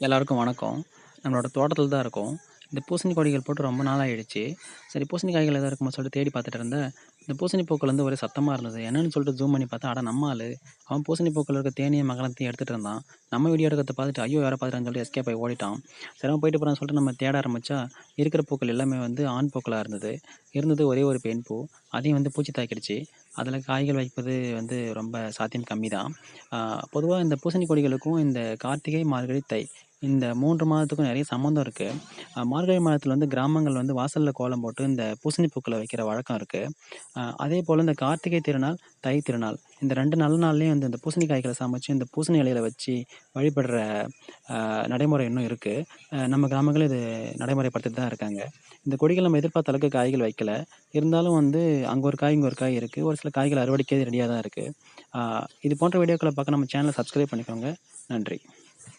எல்லாருக்கும் வணக்கம். நம்மளோட தோட்டத்தில தான் இருக்கோம். இந்த பூசணி கொடிகள் போட்டு ரொம்ப நாள் ஆயிடுச்சு. சரி பூசணி காய்கள் எதா இருக்குமா சொல்லிட்டு தேடி பார்த்துட்டு இருந்தேன். இந்த பூசணி பூக்கள் வந்து ஒரே சத்தமா இருந்தது. என்னன்னு சொல்லிட்டு ஜூம் பண்ணி பார்த்தா, அட நம்ம ஆளு. அவன் பூசணி பூக்கள்ல இருக்க தேனையும், மகரந்தத்தையும் எடுத்துட்டு இருந்தான். நம்ம வீடியோ எடுக்கிறத பார்த்துட்டு, ஐயோ! யாரோ பார்த்துட்டான்னு சொல்லிட்டு எஸ்கேப் ஆகி ஓடிட்டான். சரி அவன் போயிட்டு போறான்னு சொல்லிட்டு நம்ம தேட ஆரம்பிச்சா, இருக்கிற பூக்கள் எல்லாமே வந்து ஆண் பூக்களா இருந்தது. இருந்தது ஒரே ஒரு பெண் பூ. அதையும் வந்து பூச்சி தாக்கிடுச்சு. அதில காய்கள் வைப்பது வந்து ரொம்ப சாத்தியம் கம்மி தான். பொதுவா இந்த பூசணி கொடிகளுக்கும் இந்த கார்த்திகை, மார்கழி, தை இந்த 3 மாதத்துக்கும் நெறைய சம்மந்தம் இருக்கு. மார்கழி மாதத்தில வந்து கிராமங்கள் வந்து வாசல்ல கோலம் போட்டு இந்த பூசணி பூக்கள வைக்கிற வழக்கம் இருக்கு. அதேபோல இந்த கார்த்திகை திருநாள், தை திருநாள் இந்த 2 நல்ல நாள்லயும் வந்து இந்த பூசணி காய்கள சமைச்சு, இந்த பூசணி இலையில வச்சு வழிபடுற நடைமுறை இன்னும் இருக்கு. நம்ம கிராமங்கள்ல இது நடைமுறைப்படுத்திட்டு தான் இருக்காங்க. இந்த கொடிகள் நம்ம எதிர்பார்த்த அளவுக்கு காய்கள் வைக்கல. இருந்தாலும் வந்து அங்க ஒரு காய், இங்க ஒரு காய் இருக்கு. ஒரு சில காய்கள் அறுவடைக்கே ரெடியா தான் இருக்கு. இது போன்ற வீடியோக்கள பார்க்க நம்ம சேனல சப்ஸ்கிரைப் பண்ணிக்கோங்க. நன்றி.